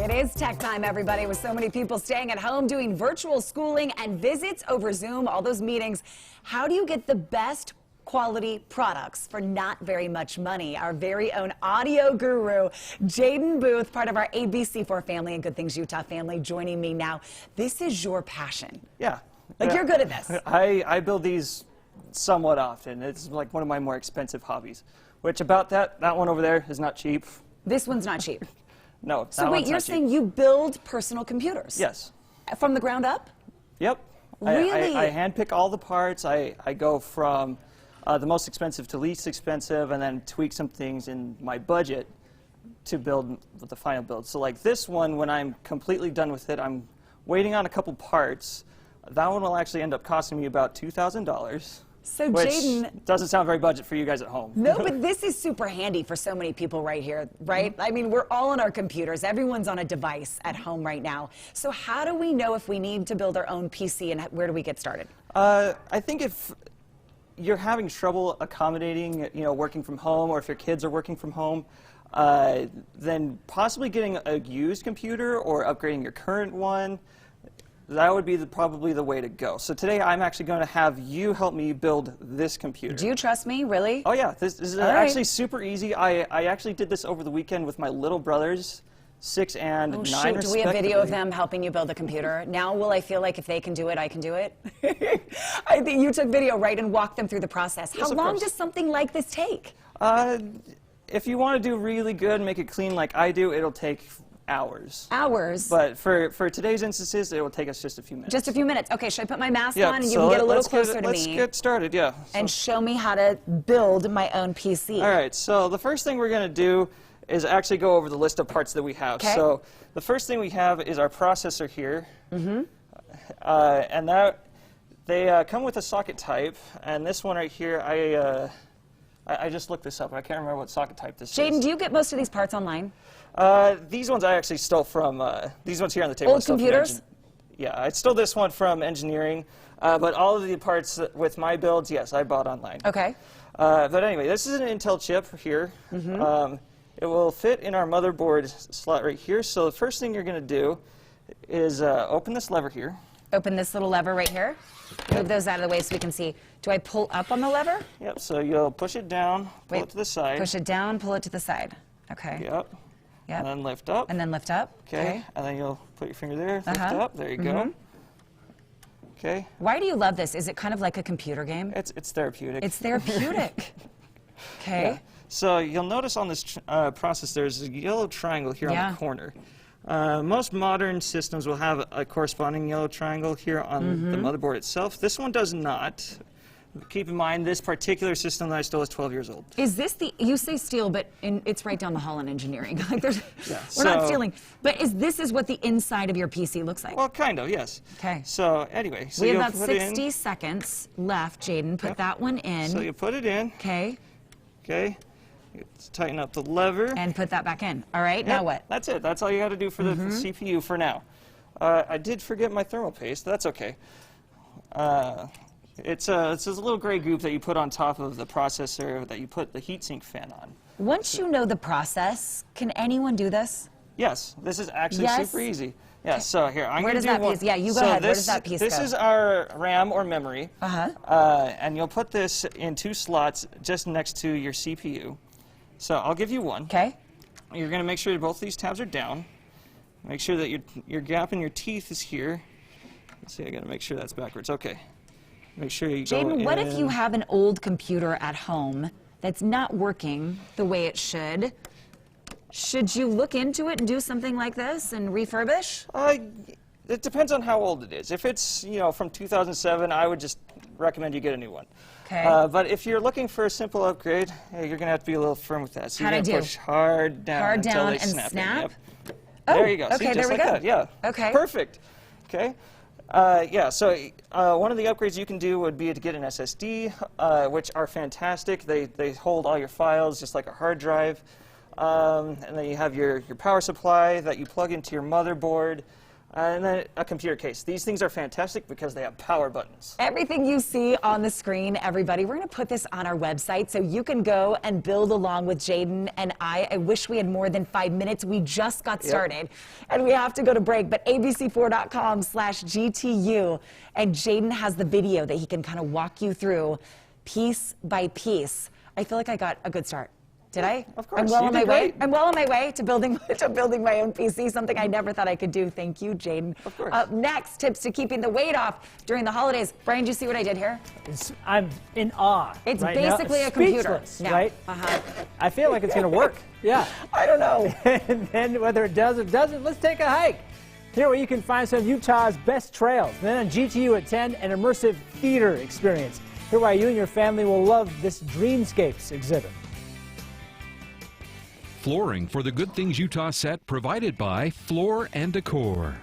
It is tech time, everybody, with so many people staying at home, doing virtual schooling and visits over Zoom, all those meetings. How do you get the best quality products for not very much money? Our very own audio guru, Jaden Booth, part of our ABC4 family and Good Things Utah family, joining me now. This is your passion. Yeah. Like, you're good at this. I build these somewhat often. It's like one of my more expensive hobbies, which about that one over there is not cheap. This one's not cheap. No. So wait, you're saying you build personal computers? Yes. From the ground up? Yep. Really? I handpick all the parts. I go from the most expensive to least expensive, and then tweak some things in my budget to build the final build. So like this one, when I'm completely done with it, I'm waiting on a couple parts. That one will actually end up costing me about $2,000. So which Jaden, doesn't sound very budget for you guys at home. no, but this is super handy for so many people right here, right? I mean, we're all on our computers. Everyone's on a device at home right now. So how do we know if we need to build our own PC, and where do we get started? I think if you're having trouble accommodating, working from home, or if your kids are working from home, then possibly getting a used computer or upgrading your current one, that would be probably the way to go. So today I'm actually going to have you help me build this computer. Do you trust me, really? Oh yeah, this is actually super easy. I actually did this over the weekend with my little brothers, 6 and 9 respectively. Do we have video of them helping you build a computer? Now will I feel like if they can do it, I can do it? I think you took video, right, and walked them through the process. Yes, How long does something like this take? If you want to do really good, make it clean like I do, it'll take hours. Hours? But for today's instances, it will take us just a few minutes. Just a few minutes. Okay, should I put my mask on and you can get a little closer to me? Let's get started, yeah. And show me how to build my own PC. All right, so the first thing we're going to do is actually go over the list of parts that we have. Okay. So the first thing we have is our processor here. And they come with a socket type. And this one right here, I just looked this up. I can't remember what socket type this is. Jaden, do you get most of these parts online? These ones I actually stole from, these ones here on the table. Old computers? Yeah, I stole this one from engineering, but all of the parts with my builds, yes, I bought online. Okay. But anyway, this is an Intel chip here. It will fit in our motherboard slot right here. So the first thing you're going to do is open this lever here. Open this little lever right here. Move those out of the way so we can see. Do I pull up on the lever? Yep, so you'll push it down, pull it to the side. Push it down, pull it to the side. Okay. Yep. Yep. And then lift up. And then lift up. Okay. And then you'll put your finger there, lift up. There you go. Okay. Why do you love this? Is it kind of like a computer game? It's therapeutic. It's therapeutic. Okay. Yeah. So you'll notice on this process there's a yellow triangle here on the corner. Most modern systems will have a corresponding yellow triangle here on the motherboard itself. This one does not. Keep in mind, this particular system that I stole is 12 years old. Is this the, you say steal, but it's right down the hall in engineering. Like we're so, not stealing. But this is what the inside of your PC looks like? Well, kind of, yes. Okay. So anyway, so we have about 60 seconds left, Jaden. Put that one in. So you put it in. Okay. Okay. Let's tighten up the lever. And put that back in. All right, now what? That's it. That's all you got to do for the CPU for now. I did forget my thermal paste. That's okay. It's this little gray goop that you put on top of the processor that you put the heatsink fan on. Once you know the process, can anyone do this? Yes, this is actually super easy. Yeah, so here, I'm going to do one. Where does that piece, yeah, you go ahead, where does that piece go? This is our RAM or memory, and you'll put this in 2 slots just next to your CPU. So I'll give you one. Okay. You're going to make sure that both these tabs are down. Make sure that your gap in your teeth is here. Let's see, I got to make sure that's backwards. Okay. Make sure you go in. Jaden, what if you have an old computer at home that's not working the way it should? Should you look into it and do something like this and refurbish? It depends on how old it is. If it's, from 2007, I would just recommend you get a new one. Okay. But if you're looking for a simple upgrade, you're going to have to be a little firm with that. So you're going to push hard down until they snap. Yep. Oh, there you go. Okay, see, there we like go. That. Yeah. Okay. Perfect. Okay. Yeah, so one of the upgrades you can do would be to get an SSD, which are fantastic. They hold all your files just like a hard drive. And then you have your power supply that you plug into your motherboard. And then a computer case. These things are fantastic because they have power buttons. Everything you see on the screen, everybody, we're going to put this on our website so you can go and build along with Jaden and I. I wish we had more than 5 minutes. We just got started and we have to go to break, but abc4.com/GTU, and Jaden has the video that he can kind of walk you through piece by piece. I feel like I got a good start. Did I? Of course. I'm well You on did my way. great. I'm well on my way to building my own PC, something I never thought I could do. Thank you, Jaden. Of course. Up next, tips to keeping the weight off during the holidays. Brian, do you see what I did here? I'm in awe. It's right now. basically a computer. Speechless, No. right? I feel like it's going to work. Yeah. I don't know. And then whether it does or doesn't, let's take a hike. Here where you can find some of Utah's best trails. And then on GTU at 10, an immersive theater experience. Here why you and your family will love this Dreamscapes exhibit. Flooring for the Good Things Utah set provided by Floor & Decor.